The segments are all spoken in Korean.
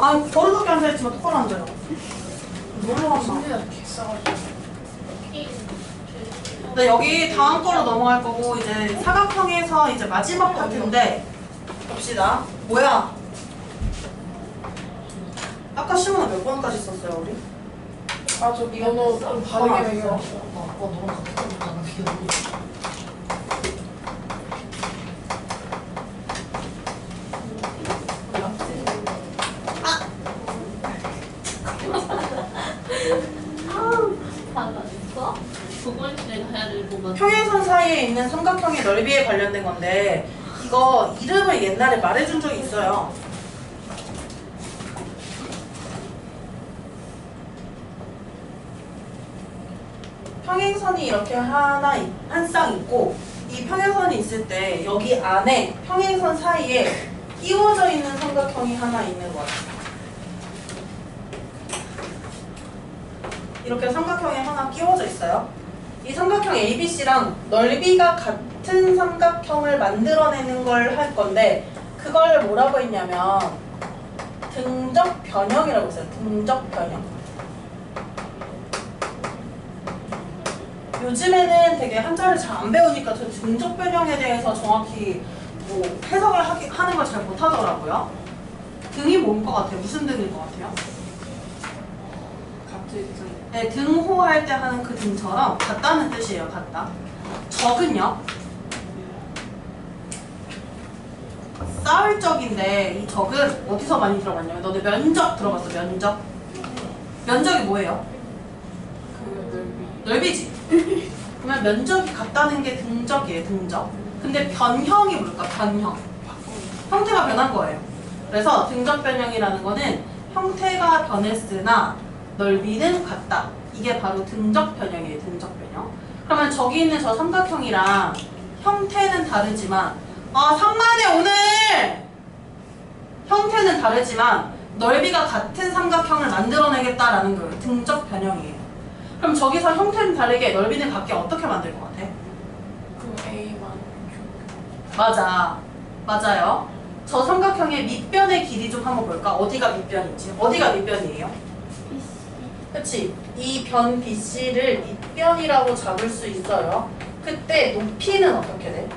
아, 버릇없게 앉아있지만 똑바로 앉아요. 뭘로 갔나? 네, 여기 다음 거로 넘어갈 거고, 이제 사각형에서 이제 마지막 파트인데, 봅시다. 뭐야? 아까 시험은 몇 번까지 썼어요, 우리? 아, 저 번호 좀 다르게 매겨놨어. 너랑 같은 거 나는 기억이. 달라졌어? 두 번째 가야 될 것 같아. 평행선 사이에 있는 삼각형의 넓이에 관련된 건데, 이거 이름을 옛날에 말해준 적이 있어요. 평행선이 이렇게 한 쌍 있고, 이 평행선이 있을 때 여기 안에 평행선 사이에 끼워져 있는 삼각형이 하나 있는 것 같아요. 이렇게 삼각형이 하나 끼워져 있어요. 이 삼각형 ABC랑 넓이가 같은 삼각형을 만들어내는 걸 할 건데, 그걸 뭐라고 했냐면 등적 변형이라고 했어요. 등적 변형. 요즘에는 되게 한자를 잘 안 배우니까 저 등적 변형에 대해서 정확히 뭐 해석을 하는 걸 잘 못하더라고요. 등이 뭔 것 같아요? 무슨 등인 것 같아요? 네, 등호할 때 하는 그 등처럼 같다는 뜻이에요. 같다. 적은요? 쌓을 적인데, 이 적은 어디서 많이 들어봤냐면, 너네 면적 들어봤어? 면적? 면적이 뭐예요? 넓이지. 그러면 면적이 같다는 게 등적이에요. 등적. 근데 변형이 뭘까? 변형. 형태가 변한 거예요. 그래서 등적 변형이라는 거는 형태가 변했으나 넓이는 같다. 이게 바로 등적 변형이에요. 등적 변형. 그러면 저기 있는 저 삼각형이랑 형태는 다르지만, 아, 산만해 오늘! 형태는 다르지만 넓이가 같은 삼각형을 만들어내겠다라는 거예요. 등적 변형이에요. 그럼 저기서 형태는 다르게 넓이는 같게 어떻게 만들 것 같아? 그럼 A만. 맞아. 맞아요. 저 삼각형의 밑변의 길이 좀 한번 볼까? 어디가 밑변이지? 어디가 밑변이에요? 그치? 이 변 BC를 밑변이라고 잡을 수 있어요. 그때 높이는 어떻게 돼?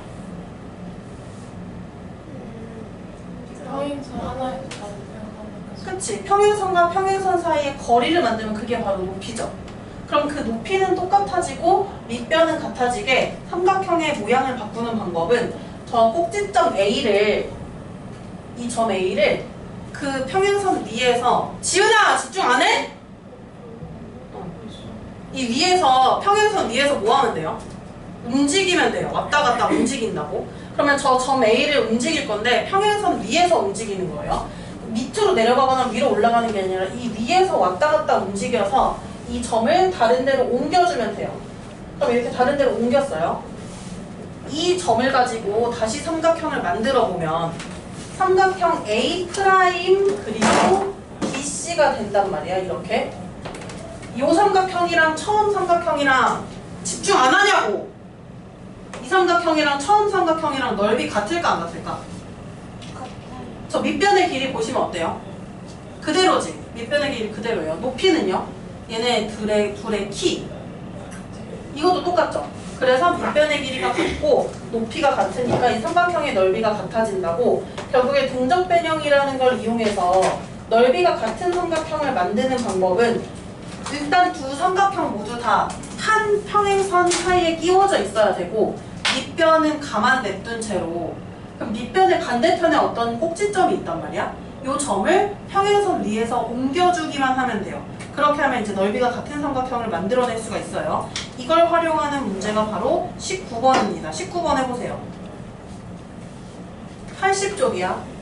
평행선 하나에서 다른 평행선. 그치? 평행선과 평행선 사이의 거리를 만들면 그게 바로 높이죠. 그럼 그 높이는 똑같아지고 밑변은 같아지게 삼각형의 모양을 바꾸는 방법은 저 꼭지점 A를, 이 점 A를 그 평행선 위에서, 지은아 집중 안 해? 이 위에서, 평행선 위에서 뭐 하면 돼요? 움직이면 돼요. 왔다 갔다 움직인다고. 그러면 저 점 A를 움직일 건데 평행선 위에서 움직이는 거예요. 밑으로 내려가거나 위로 올라가는 게 아니라 이 위에서 왔다 갔다 움직여서 이 점을 다른 데로 옮겨주면 돼요. 그럼 이렇게 다른 데로 옮겼어요. 이 점을 가지고 다시 삼각형을 만들어 보면 삼각형 A' 그리고 BC가 된단 말이야. 이렇게. 이 삼각형이랑 처음 삼각형이랑 집중 안 하냐고! 이 삼각형이랑 처음 삼각형이랑 넓이 같을까 안 같을까? 저 밑변의 길이 보시면 어때요? 그대로지. 밑변의 길이 그대로예요. 높이는요? 얘네 둘의 키. 이것도 똑같죠? 그래서 밑변의 길이가 같고 높이가 같으니까 이 삼각형의 넓이가 같아진다고. 결국에 등적 변형이라는 걸 이용해서 넓이가 같은 삼각형을 만드는 방법은 일단 두 삼각형 모두 다 한 평행선 사이에 끼워져 있어야 되고 밑변은 가만 냅둔 채로, 그럼 밑변의 반대편에 어떤 꼭지점이 있단 말이야? 이 점을 평행선 위에서 옮겨주기만 하면 돼요. 그렇게 하면 이제 넓이가 같은 삼각형을 만들어낼 수가 있어요. 이걸 활용하는 문제가 바로 19번입니다. 19번 해보세요. 80쪽이야.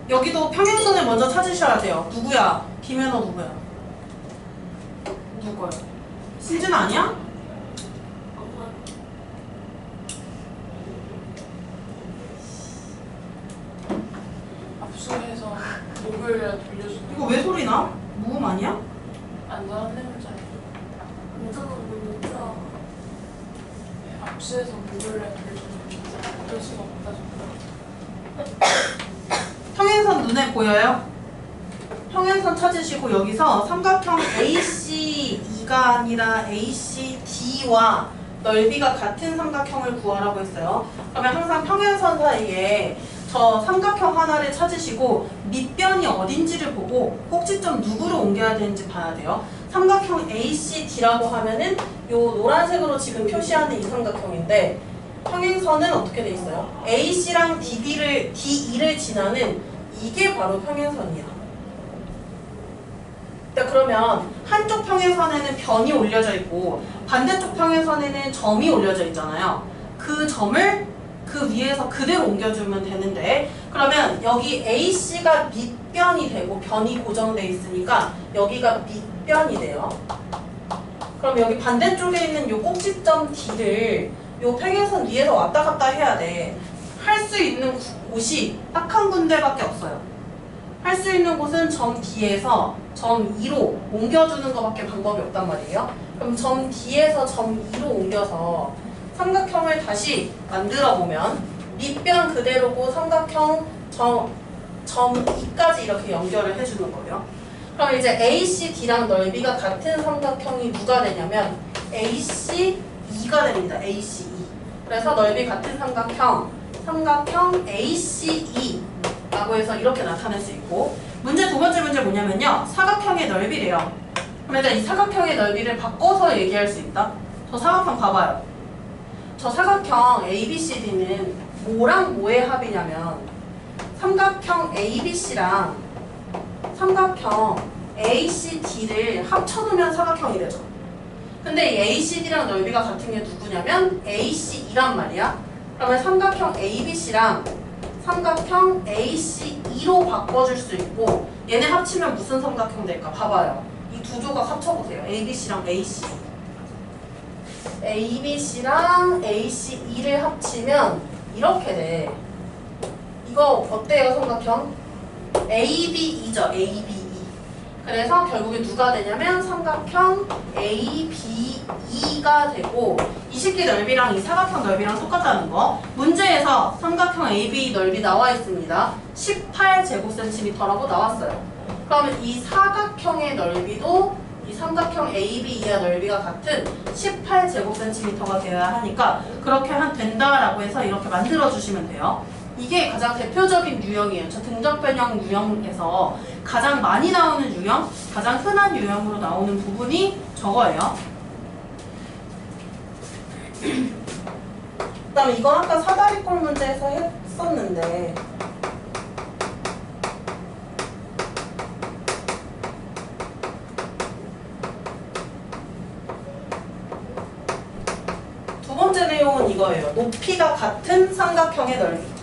여기도 평행선을 먼저 찾으셔야 돼요. 누구야? 김현호 누구야? 누구야? 신진 아니야? 압수해서 목요일에 돌려주는 이거 왜 소리 나? 모음 아니야? 안전한 내물자예요. 문자가 압수해서 목요일에 돌려주는 어쩔 수가 없다 정도. 평행선 눈에 보여요? 평행선 찾으시고 여기서 삼각형 ACE가 아니라 ACD와 넓이가 같은 삼각형을 구하라고 했어요. 그러면 항상 평행선 사이에 저 삼각형 하나를 찾으시고 밑변이 어딘지를 보고 꼭지점 누구로 옮겨야 되는지 봐야 돼요. 삼각형 ACD라고 하면은 요 노란색으로 지금 표시하는 이 삼각형인데 평행선은 어떻게 돼 있어요? AC랑 DE를 지나는 이게 바로 평행선이야. 그러면 한쪽 평행선에는 변이 올려져 있고 반대쪽 평행선에는 점이 올려져 있잖아요. 그 점을 그 위에서 그대로 옮겨주면 되는데 그러면 여기 AC가 밑변이 되고 변이 고정돼 있으니까 여기가 밑변이 돼요. 그럼 여기 반대쪽에 있는 요 꼭지점 D를 요 평행선 위에서 왔다 갔다 해야 돼. 할 수 있는 곳이 딱 한 군데밖에 없어요. 할 수 있는 곳은 점 D에서 점 E로 옮겨주는 것밖에 방법이 없단 말이에요. 그럼 점 D에서 점 E로 옮겨서 삼각형을 다시 만들어 보면 밑변 그대로고 삼각형 점 E까지 이렇게 연결을 해주는 거예요. 그럼 이제 ACD랑 넓이가 같은 삼각형이 누가 되냐면 ACE가 됩니다. ACE. 그래서 넓이 같은 삼각형 ACE라고 해서 이렇게 나타낼 수 있고 문제 두 번째 문제 뭐냐면요. 사각형의 넓이래요. 그럼 일단 이 사각형의 넓이를 바꿔서 얘기할 수 있다. 저 사각형 봐봐요. 저 사각형 ABCD는 뭐랑 뭐의 합이냐면 삼각형 ABC랑 삼각형 ACD를 합쳐놓으면 사각형이 되죠. 근데 이 ACD랑 넓이가 같은 게 누구냐면 ACE란 말이야. 그러면 삼각형 ABC랑 삼각형 ACE로 바꿔줄 수 있고 얘네 합치면 무슨 삼각형 될까? 봐봐요. 이 두 조각 합쳐보세요. ABC랑 ACE. ABC랑 ACE를 합치면 이렇게 돼. 이거 어때요, 삼각형? ABE죠, ABE. 그래서 결국에 누가 되냐면 삼각형 ABE가 되고 이 식기 넓이랑 이 사각형 넓이랑 똑같다는 거. 문제에서 삼각형 AB 넓이 나와 있습니다. 18제곱센티미터라고 나왔어요. 그러면 이 사각형의 넓이도 이 삼각형 ABE와 넓이가 같은 18제곱센티미터가 되어야 하니까 그렇게 된다라고 해서 이렇게 만들어주시면 돼요. 이게 가장 대표적인 유형이에요. 저 등적변형 유형에서 가장 많이 나오는 유형, 가장 흔한 유형으로 나오는 부분이 저거예요. 그 다음에 이건 아까 사다리꼴 문제에서 했었는데 두 번째 내용은 이거예요. 높이가 같은 삼각형의 넓이.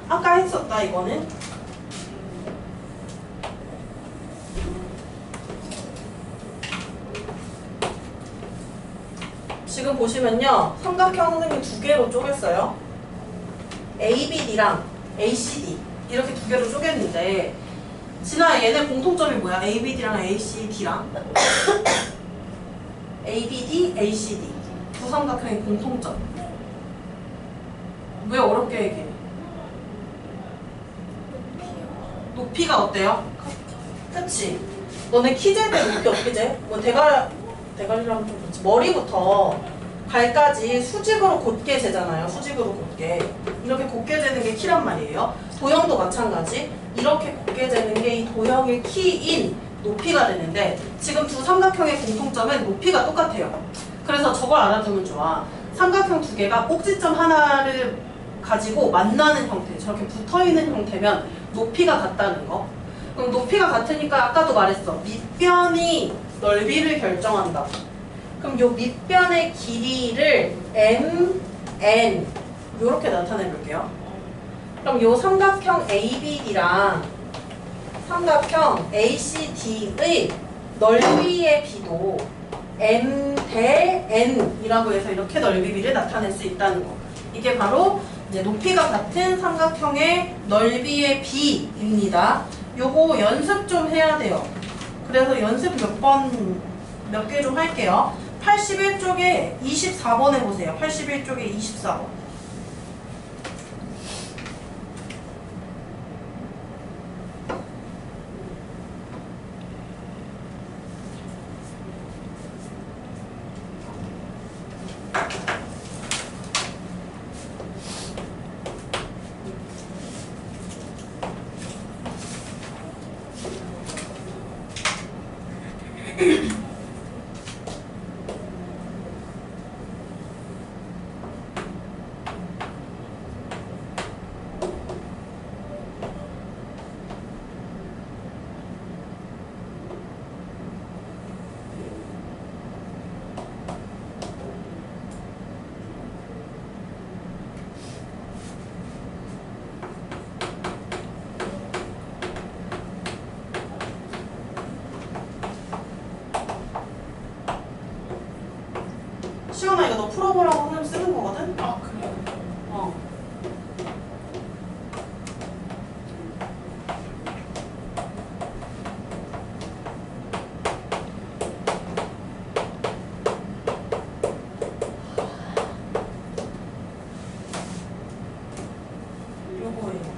아까 했었다 이거는. 지금 보시면요. 삼각형 선생님 두 개로 쪼갰어요. ABD랑 ACD 이렇게 두 개로 쪼갰는데 진아 얘네 공통점이 뭐야? ABD랑 ACD랑 ABD, ACD 두 삼각형의 공통점. 왜 어렵게 얘기해? 높이가 어때요? 그치? 너네 키재대 높이 어떻게 재? 뭐 대가리라면 좀 그렇지. 머리부터 발까지 수직으로 곧게 재잖아요. 수직으로 곧게. 이렇게 곧게 재는 게 키란 말이에요. 도형도 마찬가지. 이렇게 곧게 재는 게 이 도형의 키인 높이가 되는데 지금 두 삼각형의 공통점은 높이가 똑같아요. 그래서 저걸 알아두면 좋아. 삼각형 두 개가 꼭지점 하나를 가지고 만나는 형태, 저렇게 붙어있는 형태면 높이가 같다는 거. 그럼 높이가 같으니까 아까도 말했어. 밑변이 넓이를 결정한다. 그럼 요 밑변의 길이를 m, n 이렇게 나타내 볼게요. 그럼 요 삼각형 ABD랑 삼각형 ACD의 넓이의 비도 m 대 n이라고 해서 이렇게 넓이 비를 나타낼 수 있다는 거. 이게 바로 이제 높이가 같은 삼각형의 넓이의 비입니다. 요거 연습 좀 해야 돼요. 그래서 연습 몇 개 좀 할게요. 81쪽에 24번 해보세요. 81쪽에 24번. 시원아, 이거 너 풀어보라고 선생님 쓰는 거거든? 아, 그래요? 어. 요거예요.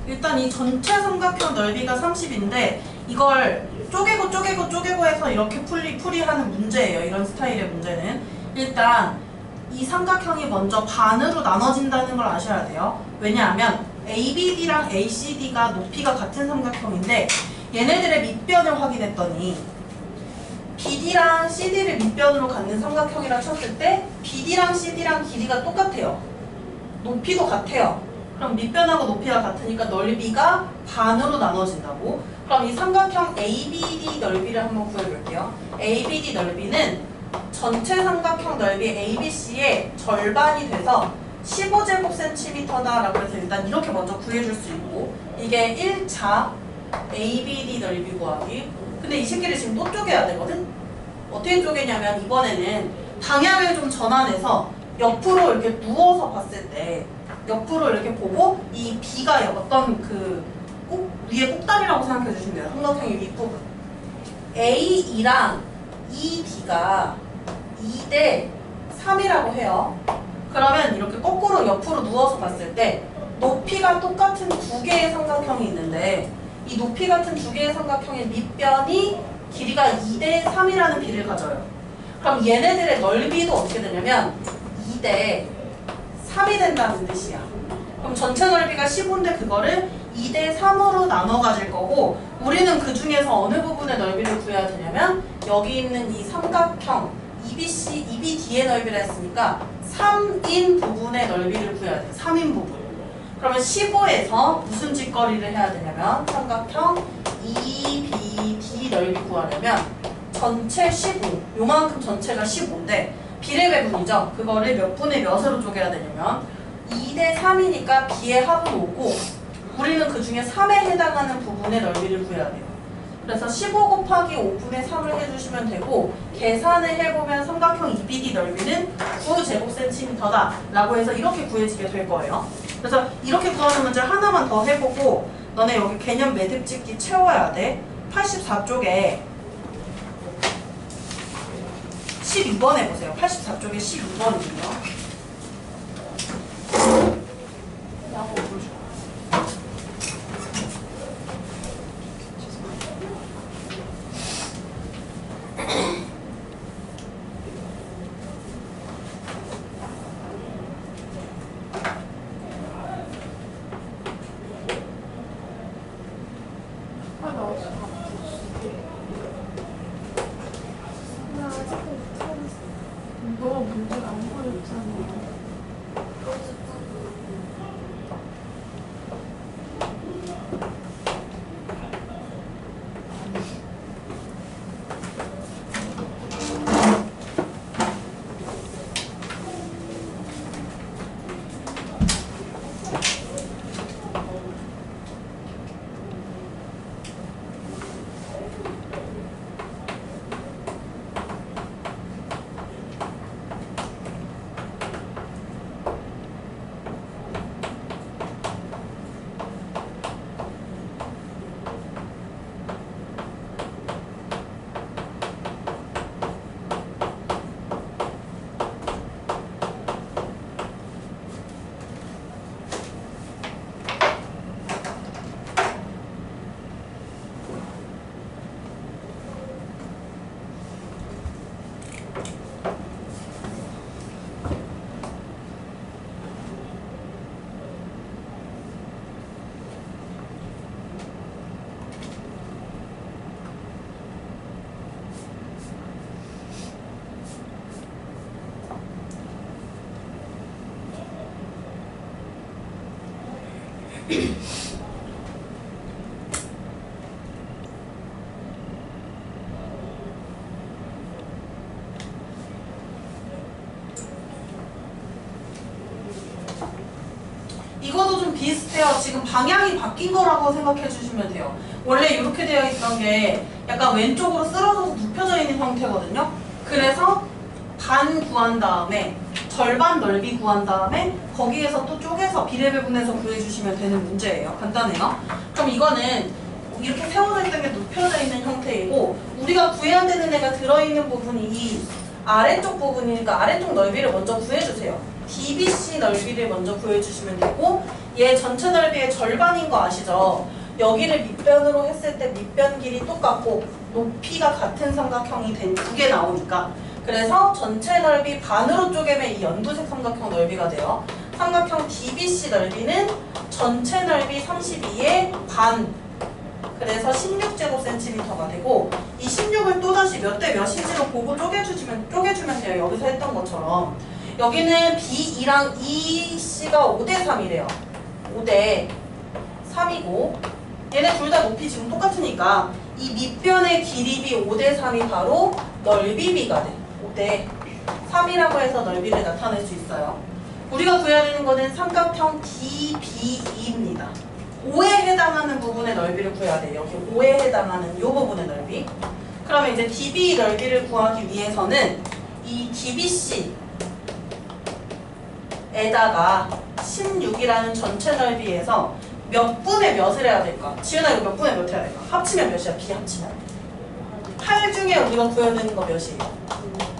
일단 이 전체 삼각형 넓이가 30인데 이걸 쪼개고 해서 이렇게 풀이하는 문제예요. 이런 스타일의 문제는. 일단 이 삼각형이 먼저 반으로 나눠진다는 걸 아셔야 돼요. 왜냐하면 ABD랑 ACD가 높이가 같은 삼각형인데 얘네들의 밑변을 확인했더니 BD랑 CD를 밑변으로 갖는 삼각형이라 쳤을 때 BD랑 CD랑 길이가 똑같아요. 높이도 같아요. 그럼 밑변하고 높이가 같으니까 넓이가 반으로 나눠진다고. 그럼 이 삼각형 ABD 넓이를 한번 구해볼게요. ABD 넓이는 전체 삼각형 넓이 ABC의 절반이 돼서 15제곱cm다라고 해서 일단 이렇게 먼저 구해줄 수 있고, 이게 1차 ABD 넓이 구하기. 근데 이 새끼를 지금 또 쪼개야 되거든? 어떻게 쪼개냐면 이번에는 방향을 좀 전환해서 옆으로 이렇게 누워서 봤을 때 옆으로 이렇게 보고 이 B가 어떤 그 위에 꼭다리라고 생각해 주시면 돼요. 삼각형의 윗부분. AE랑 ED가 2대 3이라고 해요. 그러면 이렇게 거꾸로 옆으로 누워서 봤을 때 높이가 똑같은 두 개의 삼각형이 있는데 이 높이 같은 두 개의 삼각형의 밑변이 길이가 2대 3이라는 비를 가져요. 그럼 얘네들의 넓이도 어떻게 되냐면 2대 3이 된다는 뜻이야. 그럼 전체 넓이가 15인데 그거를 2대 3으로 나눠 가질 거고 우리는 그 중에서 어느 부분의 넓이를 구해야 되냐면 여기 있는 이 삼각형 EBD의 넓이라 했으니까 3인 부분의 넓이를 구해야 돼. 3인 부분. 그러면 15에서 무슨 짓거리를 해야 되냐면 삼각형 EBD 넓이 구하려면 전체 15, 요만큼 전체가 15인데 비례 배분이죠. 그거를 몇 분의 몇으로 쪼개야 되냐면 2대 3이니까 B의 합은 5고 우리는 그 중에 3에 해당하는 부분의 넓이를 구해야 돼요. 그래서 15 곱하기 5분의 3을 해주시면 되고 계산을 해보면 삼각형 EBD 넓이는 9제곱센티미터다 라고 해서 이렇게 구해지게 될 거예요. 그래서 이렇게 구하는 문제를 하나만 더 해보고 너네 여기 개념 매듭 찍기 채워야 돼. 84쪽에 12번 해보세요. 84쪽에 12번이에요. 너 문제가 안 보였잖아. 이것도 좀 비슷해요. 지금 방향이 바뀐 거라고 생각해 주시면 돼요. 원래 이렇게 되어 있던 게 약간 왼쪽으로 쓰러져서 눕혀져 있는 형태거든요. 그래서 반 구한 다음에 절반 넓이 구한 다음에 거기에서 또 쪼개서 비례배분해서 구해주시면 되는 문제예요. 간단해요. 그럼 이거는 이렇게 세워져 있던 게 눕혀져 있는 형태이고 우리가 구해야 되는 애가 들어있는 부분이 이 아래쪽 부분이니까 아래쪽 넓이를 먼저 구해주세요. DBC 넓이를 먼저 구해주시면 되고 얘 전체 넓이의 절반인 거 아시죠? 여기를 밑변으로 했을 때 밑변 길이 똑같고 높이가 같은 삼각형이 된 두 개 나오니까 그래서 전체 넓이 반으로 쪼개면 이 연두색 삼각형 넓이가 돼요. 삼각형 DBC 넓이는 전체 넓이 32의 반 그래서 16제곱센티미터가 되고 이 16을 또다시 몇 대 몇인지로 보고 쪼개주면 돼요. 여기서 했던 것처럼 여기는 B2랑 EC가 5대 3이래요. 5대 3이고 얘네 둘 다 높이 지금 똑같으니까 이 밑변의 길이비 5대 3이 바로 넓이비가 돼. 5대 3이라고 해서 넓이를 나타낼 수 있어요. 우리가 구해야 되는 거는 삼각형 DBE입니다. 5에 해당하는 부분의 넓이를 구해야 돼요. 여기 5에 해당하는 이 부분의 넓이. 그러면 이제 DB 넓이를 구하기 위해서는 이 DBC에다가 16이라는 전체 넓이에서 몇 분의 몇을 해야 될까? 지은아 이거 몇 분의 몇 해야 될까? 합치면 몇이야? 비합치면 8 중에 우리가 구해야 되는 거 몇이에요?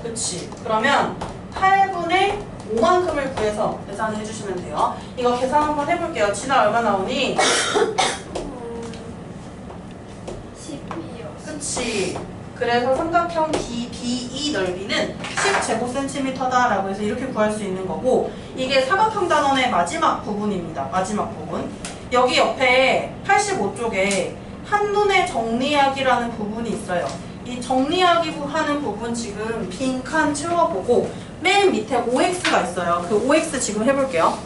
그치? 그러면 8분의 5만큼을 구해서 계산해 주시면 돼요. 이거 계산 한번 해볼게요. 진아 얼마 나오니? 12요. 그치? 그래서 삼각형 BBE 넓이는 10제곱센티미터다라고 해서 이렇게 구할 수 있는 거고, 이게 사각형 단원의 마지막 부분입니다. 마지막 부분. 여기 옆에 85쪽에 한눈에 정리하기라는 부분이 있어요. 이 정리하기 하는 부분 지금 빈칸 채워보고 맨 밑에 OX가 있어요. 그 OX 지금 해볼게요.